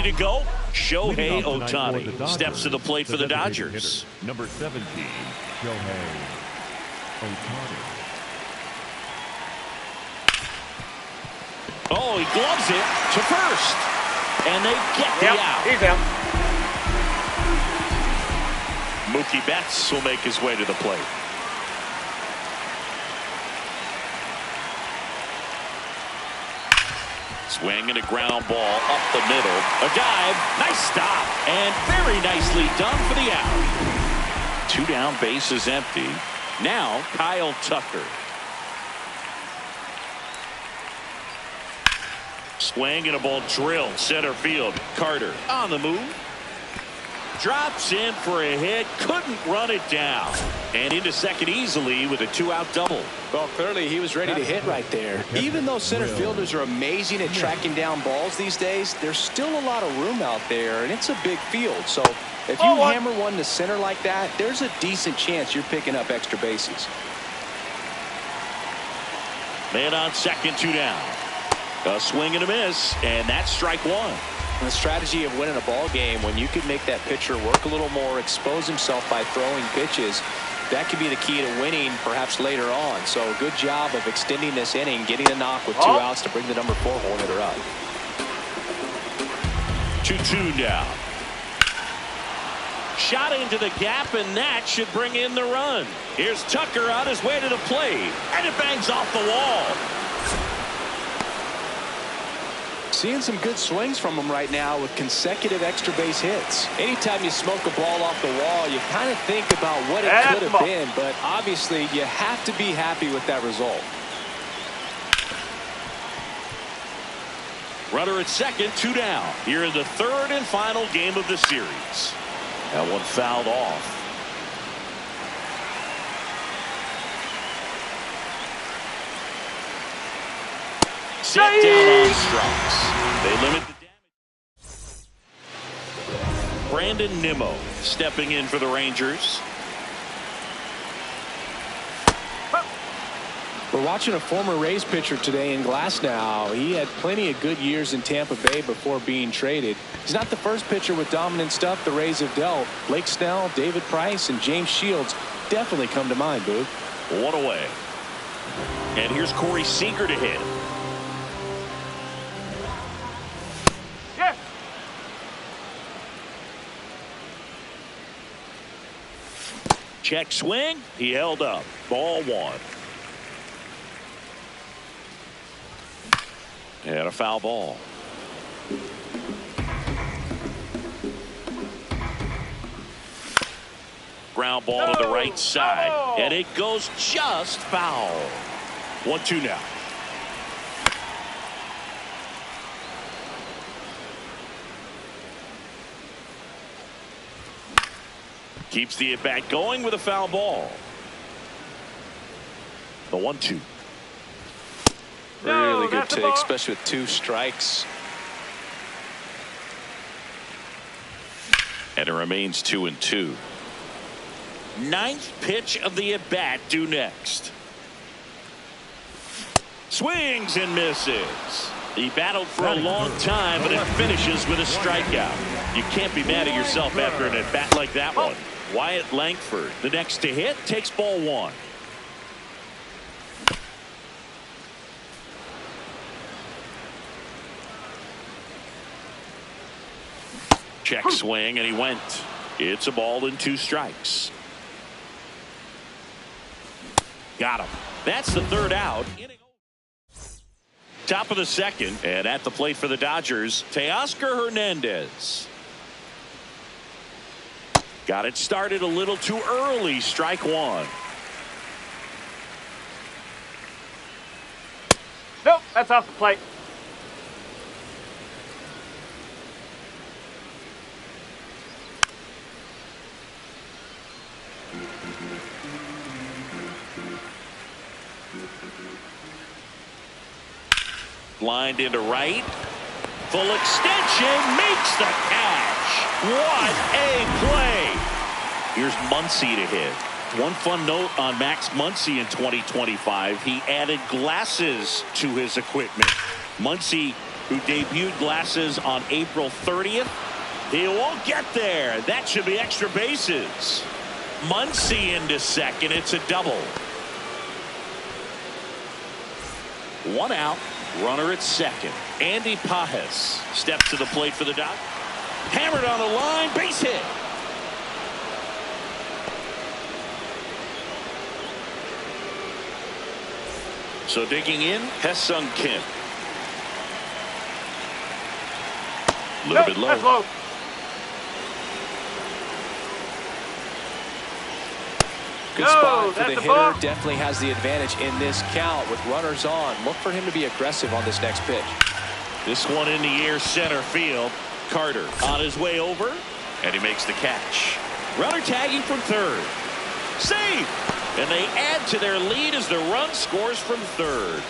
to go. Shohei Ohtani steps to the plate for the Dodgers. Number 17, Shohei Ohtani. Oh, he gloves it to first. And they get the out. He's out. Mookie Betts will make his way to the plate. Swing and a ground ball up the middle. A dive. Nice stop. And very nicely done for the out. 2 down, bases empty. Now Kyle Tucker. Swing and a ball drilled center field. Carter on the move. Drops in for a hit. Couldn't run it down. And into second easily with a 2-out double. Well, clearly he was ready to hit right there. Even though center fielders are amazing at tracking down balls these days, there's still a lot of room out there, and it's a big field. So if you hammer one to center like that, there's a decent chance you're picking up extra bases. Man on second, 2 down. A swing and a miss, and that's strike 1. The strategy of winning a ball game, when you can make that pitcher work a little more, expose himself by throwing pitches, that could be the key to winning perhaps later on. So good job of extending this inning, getting a knock with 2 outs to bring the number 4 hole hitter up. 2-2 now. Shot into the gap, and that should bring in the run. Here's Tucker on his way to the plate, and it bangs off the wall. Seeing some good swings from him right now with consecutive extra base hits. Anytime you smoke a ball off the wall, you kind of think about what it could have been, but obviously you have to be happy with that result. Runner at second, 2 down. Here in the 3rd and final game of the series. That one fouled off. Sit down on strikes. They limit the damage. Brandon Nimmo stepping in for the Rangers. We're watching a former Rays pitcher today in Glasnow. He had plenty of good years in Tampa Bay before being traded. He's not the first pitcher with dominant stuff the Rays have dealt. Blake Snell, David Price, and James Shields definitely come to mind, Boog. 1 away. And here's Corey Seager to hit. Check swing. He held up. Ball 1. And a foul ball. Ground ball to the right side. And it goes just foul. 1-2 now. Keeps the at-bat going with a foul ball. The 1-2. Really good take, especially with 2 strikes. And it remains 2-2. 9th pitch of the at-bat due next. Swings and misses. He battled for a long time, but it finishes with a strikeout. You can't be mad at yourself after an at-bat like that one. Wyatt Langford, the next to hit, takes ball 1. Check swing, and he went. It's a ball and 2 strikes. Got him. That's the 3rd out. Top of the 2nd, and at the plate for the Dodgers, Teoscar Hernandez. Got it started a little too early. Strike 1. Nope, that's off the plate. Lined into right. Full extension, makes the catch. What a play. Here's Muncy to hit. One fun note on Max Muncy in 2025. He added glasses to his equipment. Muncy who debuted glasses on April 30th. He won't get there. That should be extra bases. Muncy into second. It's a double. One out. Runner at second. Andy Pajes steps to the plate for the Dodgers. Hammered on the line. Base hit. So digging in, Ha-Seong Kim. A little bit low. That's low. Good spot for the hitter. Definitely has the advantage in this count with runners on. Look for him to be aggressive on this next pitch. This one in the air, center field. Carter on his way over, and he makes the catch. Runner tagging from third. Save! And they add to their lead as the run scores from third.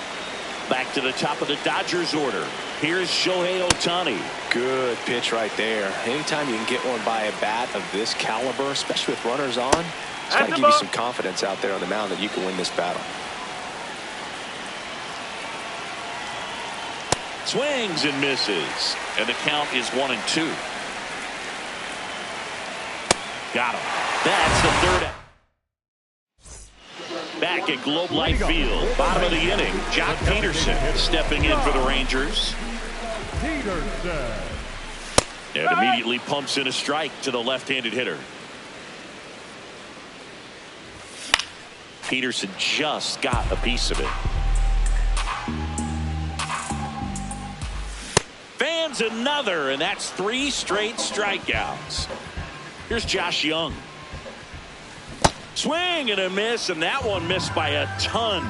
Back to the top of the Dodgers order. Here's Shohei Ohtani. Good pitch right there. Anytime you can get one by a bat of this caliber, especially with runners on, it's got to give you some confidence out there on the mound that you can win this battle. Swings and misses. And the count is 1-2. Got him. That's the third out. Back at Globe Life Field, bottom of the inning, Jock Peterson stepping in for the Rangers. And immediately pumps in a strike to the left-handed hitter. Peterson just got a piece of it. Fans another, and that's 3 straight strikeouts. Here's Josh Young. Swing and a miss, and that one missed by a ton.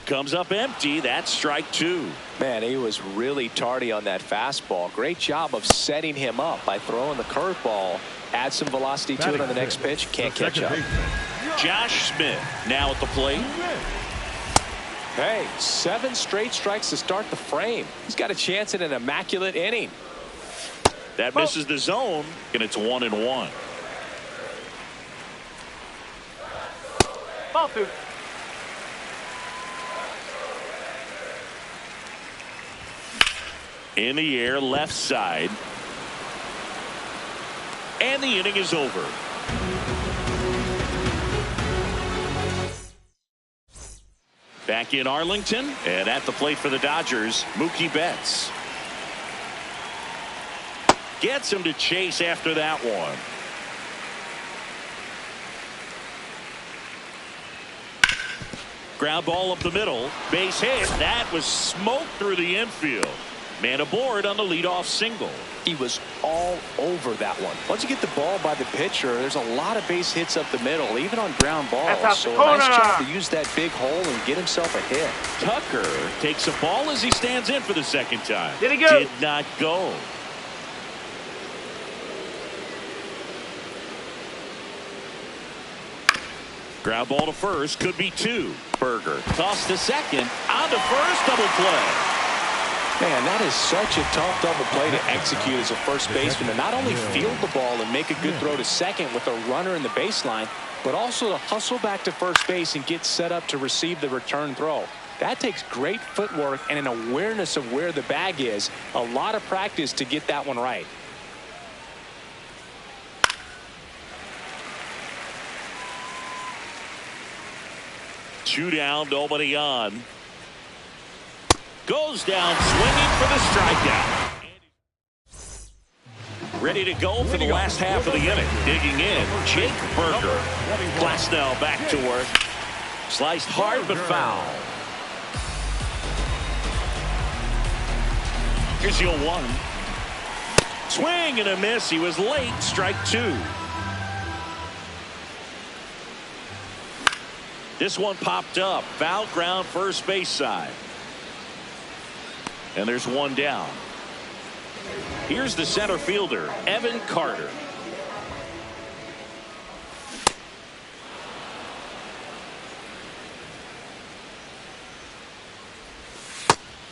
Comes up empty. That's strike 2. Man, he was really tardy on that fastball. Great job of setting him up by throwing the curveball. Add some velocity to it on the next pitch. Can't catch up. Josh Smith now at the plate. Hey, 7 straight strikes to start the frame. He's got a chance at an immaculate inning. That misses the zone, and it's 1-1. Ball 2. In the air, left side. And the inning is over. Back in Arlington, and at the plate for the Dodgers, Mookie Betts. Gets him to chase after that one. Ground ball up the middle. Base hit. That was smoked through the infield. Man aboard on the leadoff single. He was all over that one. Once you get the ball by the pitcher, there's a lot of base hits up the middle, even on ground balls. So a nice job to use that big hole and get himself a hit. Tucker takes a ball as he stands in for the second time. Did he go? Did not go. Ground ball to first, could be 2. Berger tossed to second, on to first, double play. Man, that is such a tough double play to execute as a first baseman, to not only field the ball and make a good throw to second with a runner in the baseline, but also to hustle back to first base and get set up to receive the return throw. That takes great footwork and an awareness of where the bag is. A lot of practice to get that one right. Two down, nobody on. Goes down swinging for the strikeout. Ready to go for the last half of the inning. Digging in, Jake Berger. Glasnow back to work. Sliced hard but foul. Here's the 0-1. Swing and a miss. He was late. Strike 2. This one popped up. Foul ground, first base side. And there's one down. Here's the center fielder, Evan Carter.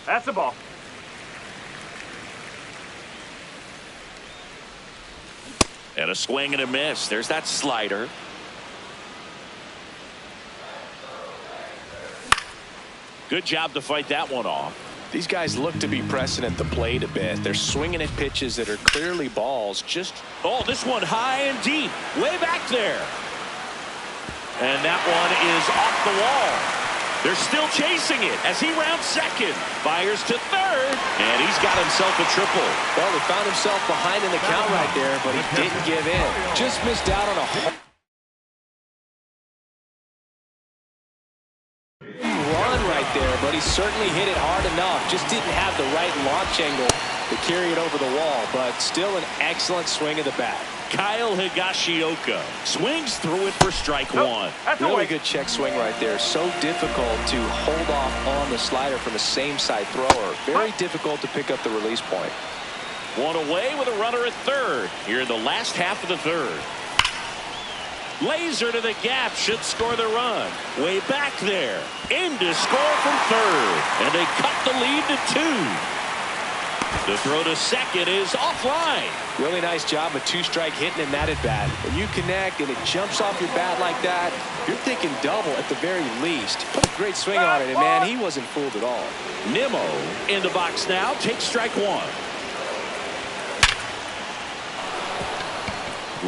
That's the ball. And a swing and a miss. There's that slider. Good job to fight that one off. These guys look to be pressing at the plate a bit. They're swinging at pitches that are clearly balls. Oh, this one high and deep, way back there. And that one is off the wall. They're still chasing it as he rounds second. Fires to third, and he's got himself a triple. Well, he found himself behind in the count right there, but he didn't give in. Just missed out on a home run right there, but he certainly hit it hard enough. Just didn't have the right launch angle to carry it over the wall, but still an excellent swing of the bat. Kyle Higashioka swings through it for strike one. Really good check swing right there. So difficult to hold off on the slider from the same side thrower. Very difficult to pick up the release point. One away with a runner at third here in the last half of the third. Laser to the gap, should score the run. Way back there. In to score from third. And they cut the lead to 2. The throw to second is offline. Really nice job of two-strike hitting in that at-bat. When you connect and it jumps off your bat like that, you're thinking double at the very least. Put a great swing on it, and man, he wasn't fooled at all. Nimmo in the box now, takes strike one.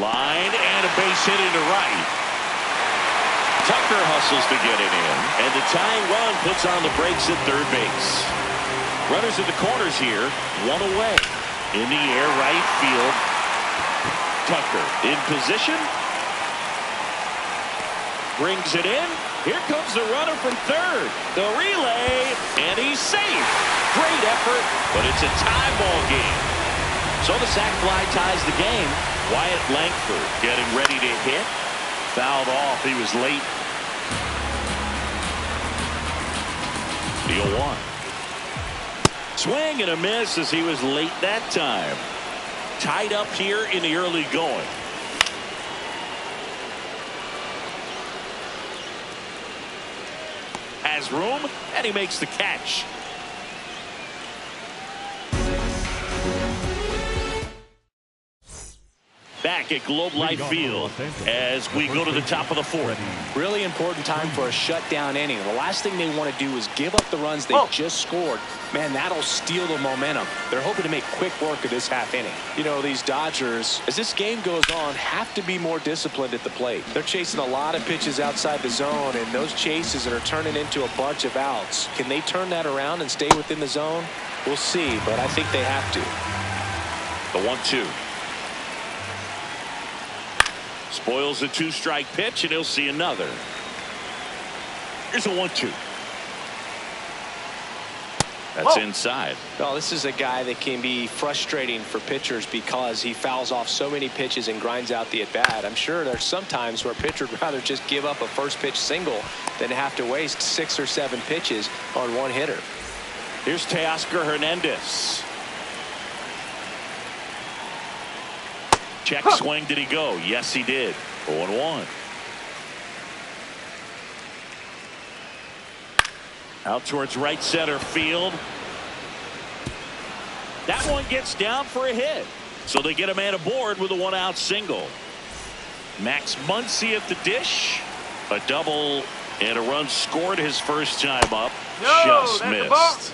Line and a base hit into right. Tucker hustles to get it in, and the tying run puts on the brakes at third base. Runners in the corners here, one away. In the air, right field. Tucker in position. Brings it in. Here comes the runner from third. The relay, and he's safe. Great effort, but it's a tie ball game. So the sac fly ties the game. Wyatt Langford getting ready to hit. Fouled off. He was late. The 0-1. Swing and a miss as he was late that time. Tied up here in the early going. Has room, and he makes the catch. Back at Globe Life Field as we go to the top of the fourth. Really important time for a shutdown inning. The last thing they want to do is give up the runs they just scored. Man, that'll steal the momentum. They're hoping to make quick work of this half inning. You know, these Dodgers, as this game goes on, have to be more disciplined at the plate. They're chasing a lot of pitches outside the zone, and those chases are turning into a bunch of outs. Can they turn that around and stay within the zone? We'll see, but I think they have to. The 1-2. Spoils a two-strike pitch, and he'll see another. Here's a 1-2. That's inside. Well, this is a guy that can be frustrating for pitchers because he fouls off so many pitches and grinds out the at-bat. I'm sure there's some times where a pitcher would rather just give up a first-pitch single than have to waste 6 or 7 pitches on one hitter. Here's Teoscar Hernandez. Check swing. Did he go? Yes, he did. 0-1. Out towards right center field. That one gets down for a hit. So they get a man aboard with a 1-out single. Max Muncy at the dish. A double and a run scored his first time up. Just missed.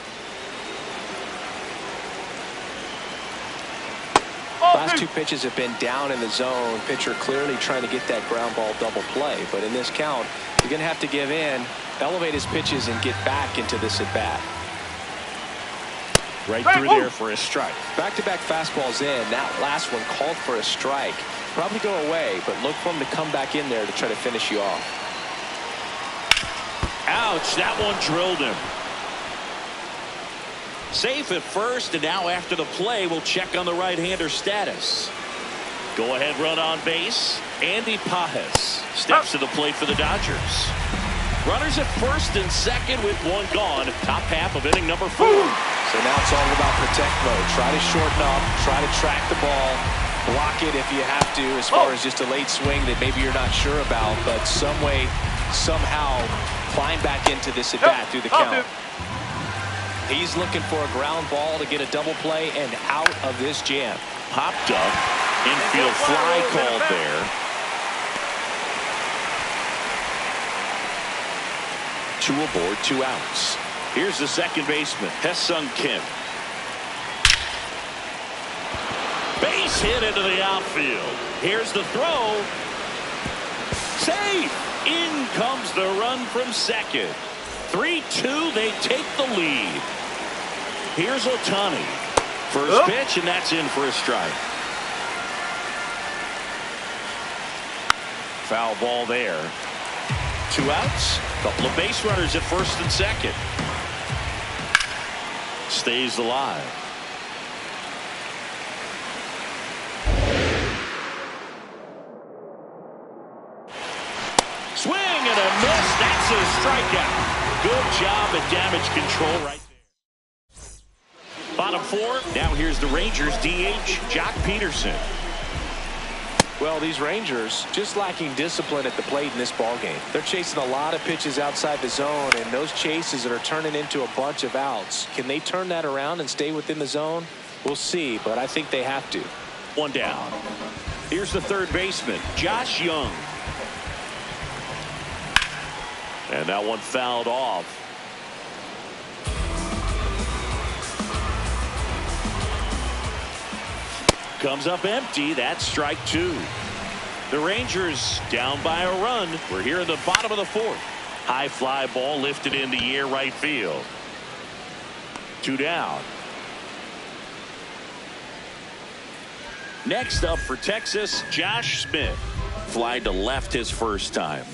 Last 2 pitches have been down in the zone. Pitcher clearly trying to get that ground ball double play. But in this count, you're going to have to give in, elevate his pitches, and get back into this at bat. Right through there for a strike. Back-to-back fastballs in. That last one called for a strike. Probably go away, but look for him to come back in there to try to finish you off. Ouch, that one drilled him. Safe at first, and now after the play, we'll check on the right-hander status. Go ahead run on base. Andy Pajes steps to the plate for the Dodgers. Runners at first and second with one gone. Top half of inning number 4. So now it's all about protect mode. Try to shorten up, try to track the ball, block it if you have to, as far as just a late swing that maybe you're not sure about, but some way, somehow climb back into this at bat through the count. He's looking for a ground ball to get a double play and out of this jam. Popped up. Infield fly called there. 2 aboard, 2 outs. Here's the second baseman, Hae-Sung Kim. Base hit into the outfield. Here's the throw. Safe. In comes the run from second. 3-2, they take the lead. Here's Ohtani. First pitch, and that's in for a strike. Foul ball there. 2 outs. Couple of base runners at first and second. Stays alive. Swing and a miss. That's a strikeout. Good job at damage control right there. Bottom 4. Now here's the Rangers DH, Jock Peterson. Well, these Rangers just lacking discipline at the plate in this ballgame. They're chasing a lot of pitches outside the zone, and those chases that are turning into a bunch of outs. Can they turn that around and stay within the zone? We'll see, but I think they have to. 1 down. Here's the third baseman, Josh Young. And that one fouled off. Comes up empty. That's strike 2. The Rangers down by a run. We're here in the bottom of the 4th. High fly ball lifted in the air right field. 2 down. Next up for Texas, Josh Smith. Fly to left his first time.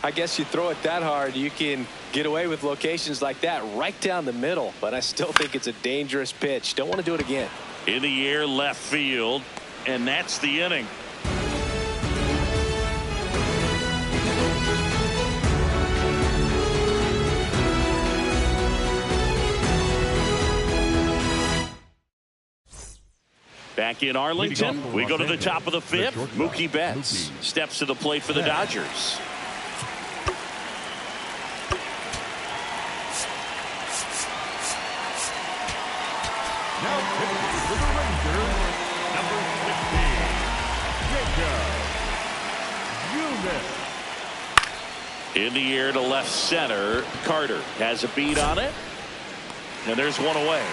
I guess you throw it that hard, you can get away with locations like that right down the middle. But I still think it's a dangerous pitch. Don't want to do it again. In the air left field, and that's the inning. Back in Arlington, we go to the top of the 5th. Mookie Betts steps to the plate for the Dodgers. Now pitching for the Rangers, number 15, Jacob Eunice. In the air to left center, Carter has a beat on it, and there's one away.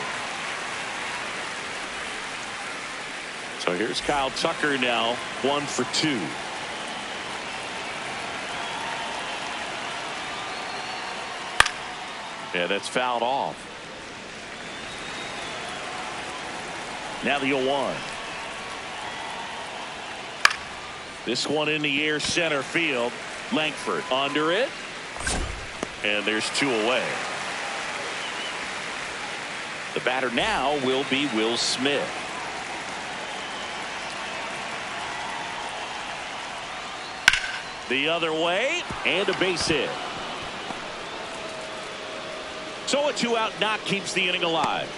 So here's Kyle Tucker now, 1 for 2. Yeah, that's fouled off. Now the 0-1. This one in the air center field. Langford under it. And there's 2 away. The batter now will be Will Smith. The other way, and a base hit. So a 2-out knock keeps the inning alive.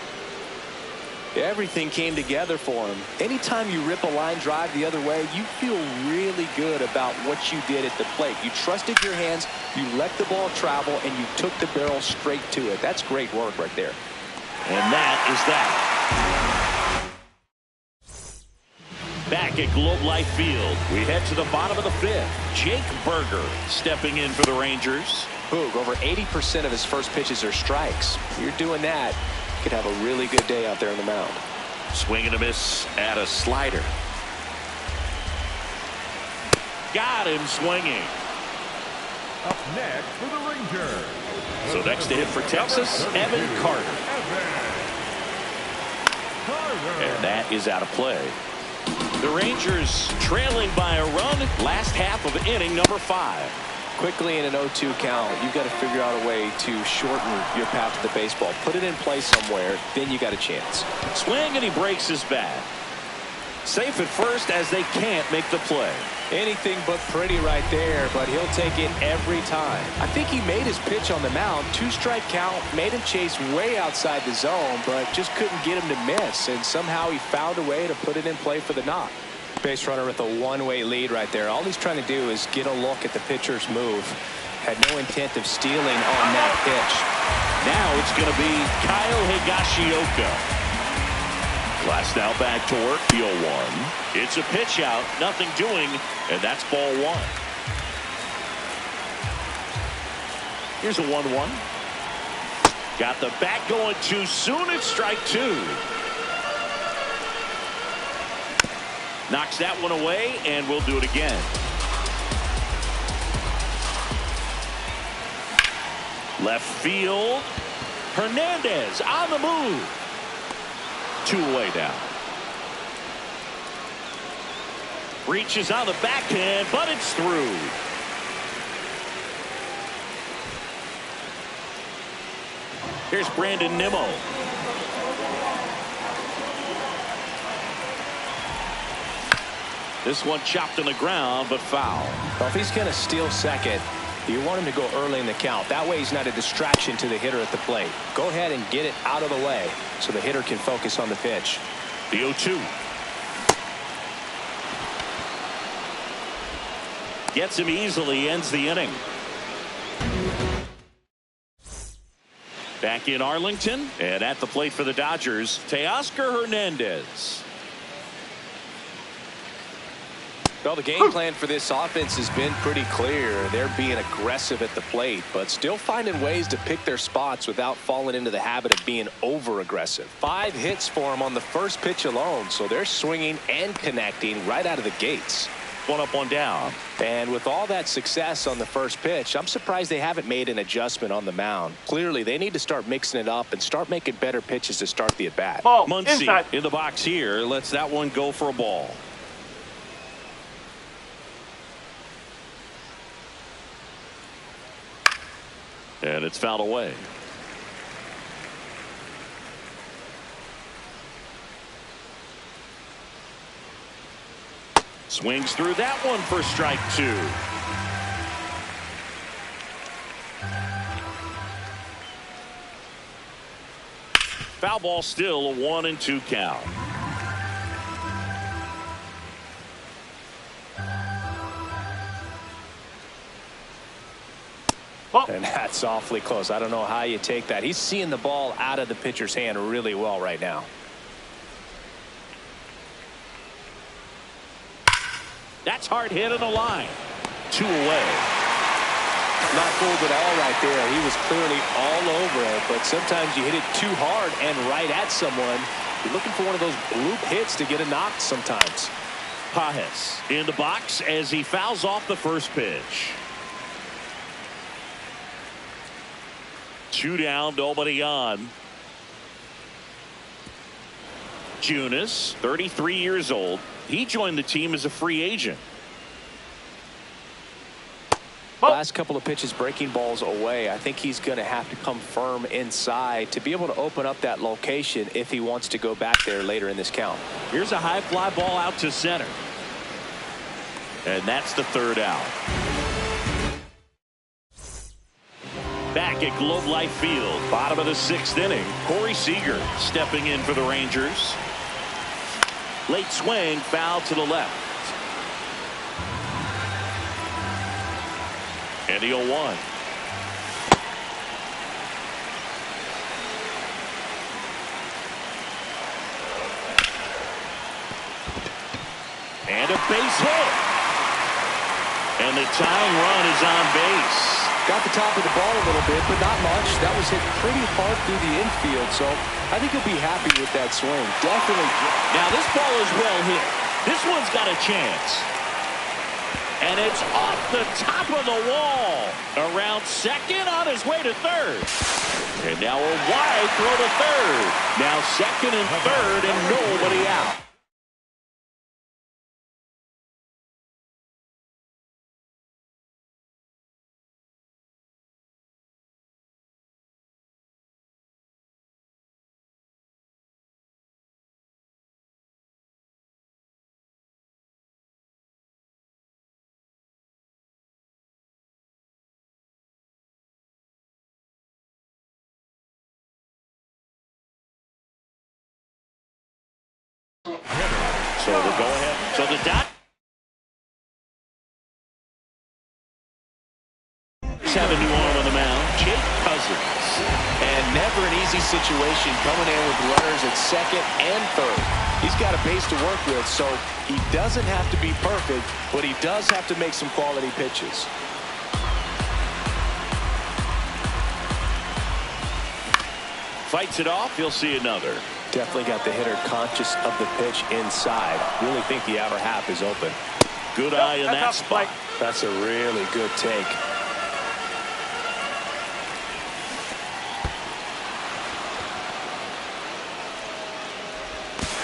Everything came together for him. Anytime you rip a line drive the other way, you feel really good about what you did at the plate. You trusted your hands, you let the ball travel, and you took the barrel straight to it. That's great work right there. And that is that. Back at Globe Life Field, we head to the bottom of the 5th. Jake Burger stepping in for the Rangers. Boog, over 80% of his first pitches are strikes. You're doing that. You could have a really good day out there on the mound. Swing and a miss at a slider. Got him swinging. Up next for the Rangers. So next to hit for Texas, Evan Carter. And that is out of play. The Rangers trailing by a run, last half of inning number 5. Quickly in an 0-2 count, you've got to figure out a way to shorten your path to the baseball. Put it in play somewhere, then you got a chance. Swing, and he breaks his bat. Safe at first as they can't make the play. Anything but pretty right there, but he'll take it every time. I think he made his pitch on the mound. 2-strike count, made him chase way outside the zone, but just couldn't get him to miss. And somehow he found a way to put it in play for the knock. Base runner with a one-way lead right there. All he's trying to do is get a look at the pitcher's move. Had no intent of stealing on that pitch. Now it's going to be Kyle Higashioka. Last now back to work, the 0-1. It's a pitch out, nothing doing, and that's ball 1. Here's a 1-1. Got the bat going too soon. It's strike two. Knocks that one away, and we'll do it again. Left field. Hernandez on the move. 2 away now. Reaches on the backhand, but it's through. Here's Brandon Nimmo. This one chopped on the ground, but foul. Well, if he's going to steal second, you want him to go early in the count. That way he's not a distraction to the hitter at the plate. Go ahead and get it out of the way so the hitter can focus on the pitch. The 0-2. Gets him easily, ends the inning. Back in Arlington, and at the plate for the Dodgers, Teoscar Hernandez. Well, the game plan for this offense has been pretty clear. They're being aggressive at the plate, but still finding ways to pick their spots without falling into the habit of being over-aggressive. 5 hits for them on the first pitch alone, so they're swinging and connecting right out of the gates. 1 up, 1 down. And with all that success on the first pitch, I'm surprised they haven't made an adjustment on the mound. Clearly, they need to start mixing it up and start making better pitches to start the at-bat. Ball, Muncy inside. in the box here. Lets that one go for a ball. And it's fouled away. Swings through that one for strike 2. Foul ball, still a 1-2 count. And that's awfully close. I don't know how you take that. He's seeing the ball out of the pitcher's hand really well right now. That's hard hit on the line. 2 away. Not fooled at all right there. He was clearly all over it, but sometimes you hit it too hard and right at someone. You're looking for one of those bloop hits to get a knock sometimes. Pages in the box as he fouls off the first pitch. 2 down, nobody on. Junis, 33 years old. He joined the team as a free agent. Last couple of pitches breaking balls away. I think he's going to have to come firm inside to be able to open up that location if he wants to go back there later in this count. Here's a high fly ball out to center. And that's the 3rd out. Back at Globe Life Field, bottom of the 6th inning, Corey Seager stepping in for the Rangers. Late swing, foul to the left. And the 0-1. And a base hit. And the tying run is on base. Got the top of the ball a little bit, but not much. That was hit pretty hard through the infield, so I think he'll be happy with that swing. Definitely. Now this ball is well hit. This one's got a chance. And it's off the top of the wall. Around second, on his way to third. And now a wide throw to third. Now second and third, and nobody out. So the go ahead. So the dot. Have a new arm on the mound. Jake Cousins. And never an easy situation coming in with runners at second and third. He's got a base to work with, so he doesn't have to be perfect, but he does have to make some quality pitches. fights it off. He'll see another. Definitely got the hitter conscious of the pitch inside. Really think the outer half is open. Good eye in that spot. That's a really good take.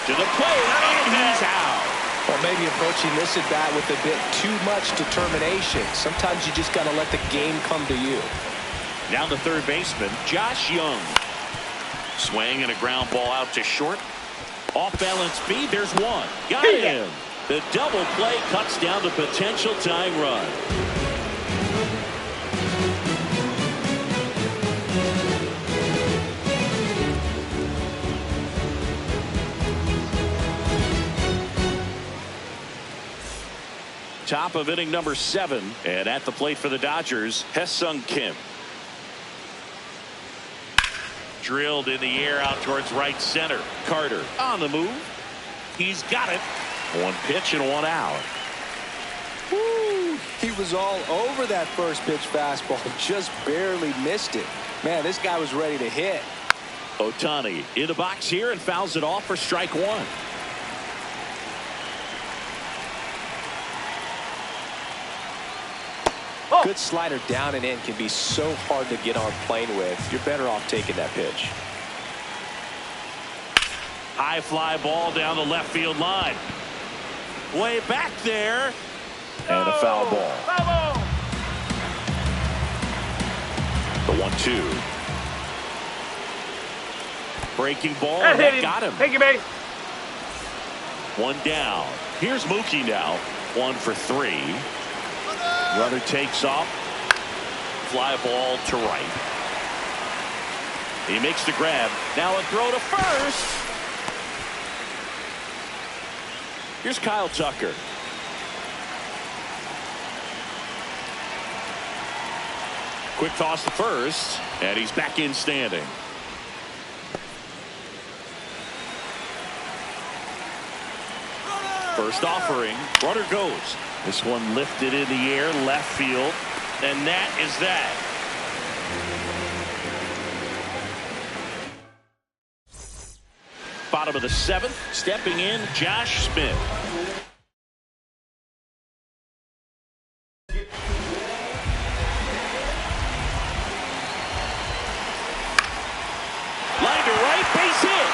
To the plate, and he's out. Or maybe approaching this at bat with a bit too much determination. Sometimes you just got to let the game come to you. Now the third baseman, Josh Young. Swing and a ground ball out to short. Off balance speed, there's one. Got him. The double play cuts down the potential tying run. Top of inning number 7, and at the plate for the Dodgers, Hesung Kim. Drilled in the air out towards right center. Carter on the move. He's got it. One pitch and one out. Woo, he was all over that first pitch fastball. Just barely missed it. Man, this guy was ready to hit. Ohtani in the box here and fouls it off for strike one. Good slider down and in can be so hard to get on plane with. You're better off taking that pitch. High fly ball down the left field line. Way back there. And a foul ball. The 1-2. Breaking ball. That got him. Thank you, baby. One down. Here's Mookie now. 1 for 3. Runner takes off. Fly ball to right. He makes the grab. Now a throw to first. Here's Kyle Tucker. Quick toss to first, and he's back in standing. First offering, runner goes. This one lifted in the air, left field, and that is that. Bottom of the 7th, stepping in, Josh Smith. Line to right, base hit.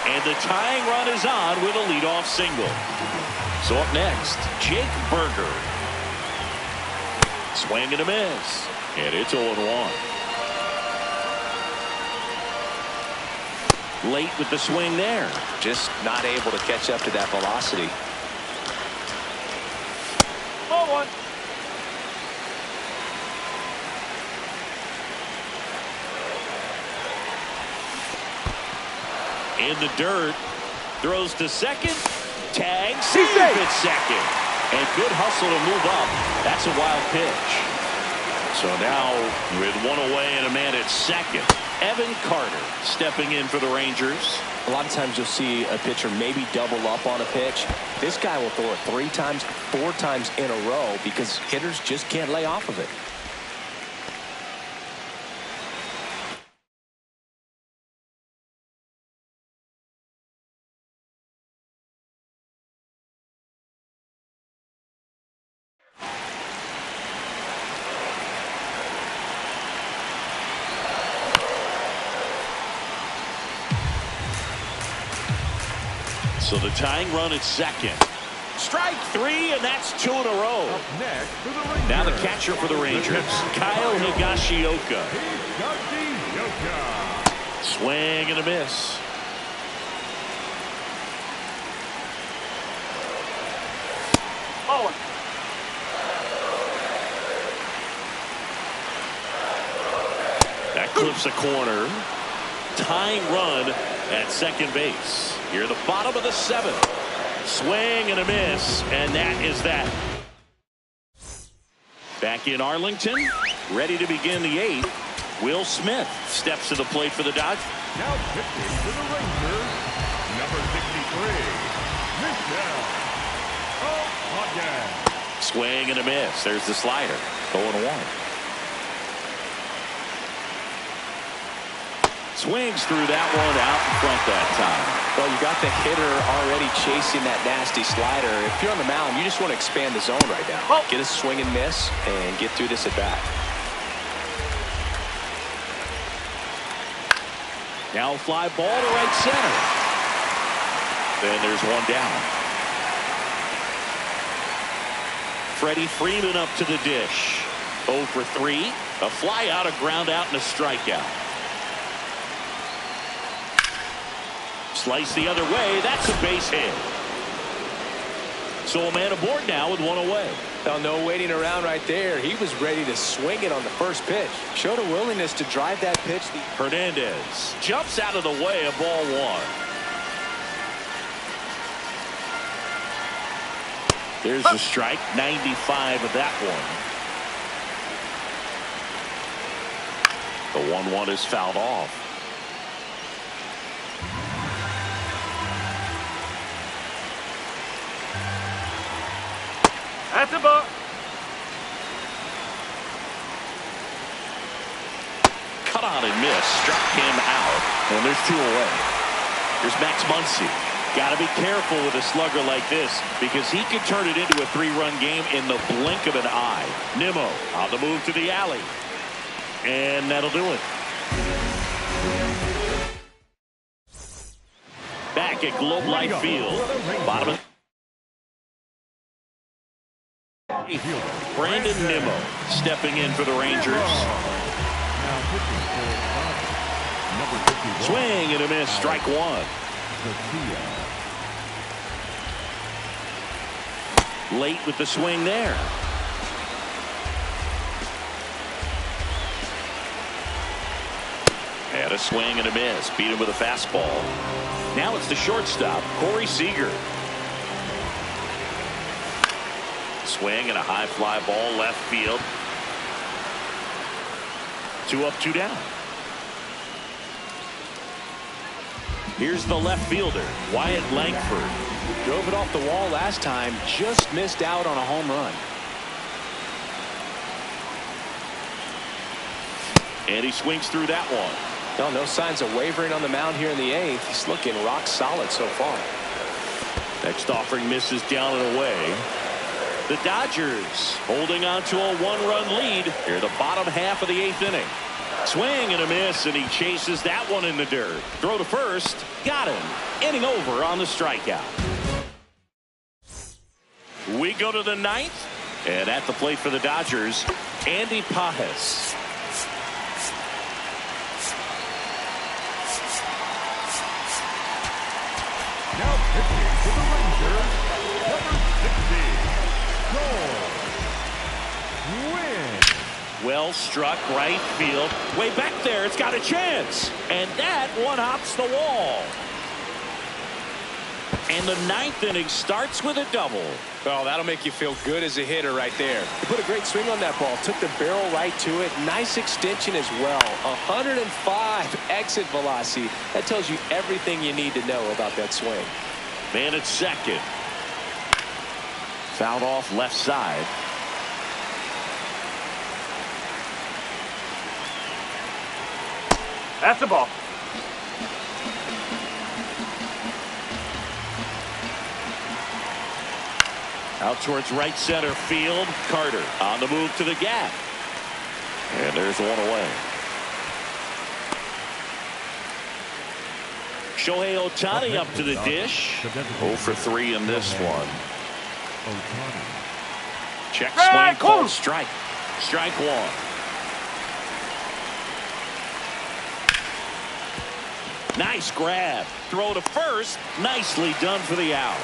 And the tying run is on with a leadoff single. So up next, Jake Burger. Swing and a miss. And it's 0-1. Late with the swing there. Just not able to catch up to that velocity. 0-1. In the dirt. Throws to second. Tag. Safe at second. And good hustle to move up. That's a wild pitch. So now with one away and a man at second, Evan Carter stepping in for the Rangers. A lot of times you'll see a pitcher maybe double up on a pitch. This guy will throw it 3 times, 4 times in a row because hitters just can't lay off of it. So the tying run at second. Strike 3, and that's 2 in a row. Up next for the Rangers. Now the catcher for the Rangers, Kyle Higashioka. Higashioka. Swing and a miss. Oh. That clips a corner. Tying run at second base. Here the bottom of the 7th. Swing and a miss, and that is that. Back in Arlington, ready to begin the 8th. Will Smith steps to the plate for the Dodgers. Now pitching for the Rangers, number 63, Michel. Swing and a miss. There's the slider. 0-1. Swings through that one out in front that time. Well, you got the hitter already chasing that nasty slider. If you're on the mound, you just want to expand the zone right now. Oh. Get a swing and miss and get through this at bat. Now fly ball to right center. Then there's one down. Freddie Freeman up to the dish. 0 for 3. A fly out, a ground out, and a strikeout. Slice the other way. That's a base hit. So a man aboard now with one away. Well, no waiting around right there. He was ready to swing it on the first pitch. Showed a willingness to drive that pitch. Hernandez jumps out of the way of ball one. There's a strike. 95 of that one. The 1-1 is fouled off. That's a ball. Cut on and miss. Struck him out. And there's 2 away. Here's Max Muncy. Got to be careful with a slugger like this because he could turn it into a 3-run game in the blink of an eye. Nimmo on the move to the alley. And that'll do it. Back at Globe Life Field. Bottom of Brandon Nimmo stepping in for the Rangers. Swing and a miss. Strike one. Late with the swing there. And a swing and a miss. Beat him with a fastball. Now it's the shortstop, Corey Seager. Swing and a high fly ball left field. 2 up, 2 down. Here's the left fielder, Wyatt Langford. Drove it off the wall last time. Just missed out on a home run. And he swings through that one. No signs of wavering on the mound here in the 8th. He's looking rock solid so far. Next offering misses down and away. The Dodgers holding on to a 1-run lead here, the bottom half of the 8th inning. Swing and a miss, and he chases that one in the dirt. Throw to first. Got him. Inning over on the strikeout. We go to the 9th. And at the plate for the Dodgers, Andy Pajes. Now pitching for the Rangers, number 60, Joel Wynn. Well struck right field. Way back there. It's got a chance. And that one hops the wall. And the 9th inning starts with a double. Well, that'll make you feel good as a hitter right there. He put a great swing on that ball. Took the barrel right to it. Nice extension as well. 105 exit velocity. That tells you everything you need to know about that swing. Man at second. Fouled off left side. That's the ball. Out towards right center field. Carter on the move to the gap. And there's one away. Shohei Ohtani up to the dish. 0 for 3 in this one. Check swing called strike. Strike one. Nice grab. Throw to first. Nicely done for the out.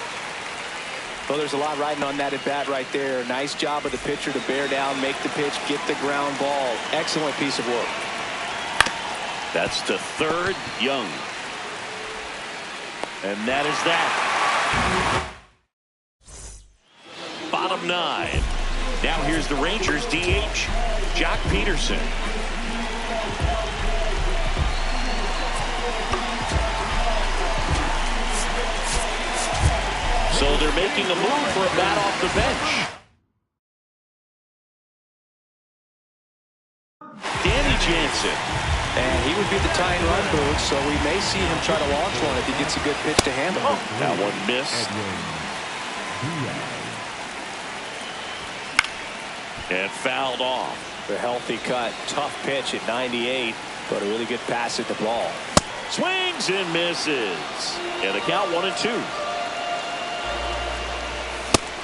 Well, there's a lot riding on that at bat right there. Nice job of the pitcher to bear down, make the pitch, get the ground ball. Excellent piece of work. That's to third, Young. And that is that. Bottom 9. Now here's the Rangers DH, Jock Peterson. So they're making a move for a bat off the bench. Danny Jansen. And he would be the tying run booth, so we may see him try to launch one if he gets a good pitch to handle. That one missed. And fouled off. A healthy cut. Tough pitch at 98, but a really good pass at the ball. Swings and misses. And the count 1-2.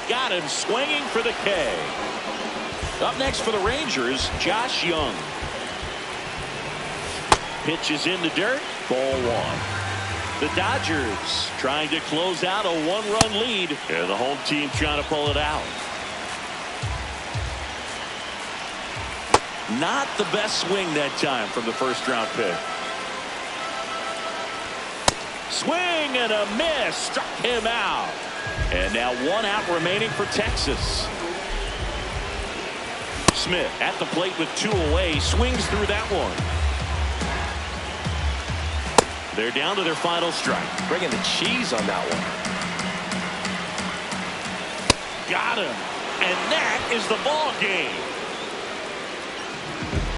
Got him swinging for the K. Up next for the Rangers, Josh Young. Pitch is in the dirt. Ball one. The Dodgers trying to close out a one-run lead. And the home team trying to pull it out. Not the best swing that time from the first-round pick. Swing and a miss. Struck him out. And now one out remaining for Texas. Smith at the plate with two away. Swings through that one. They're down to their final strike. Bringing the cheese on that one. Got him. And that is the ball game.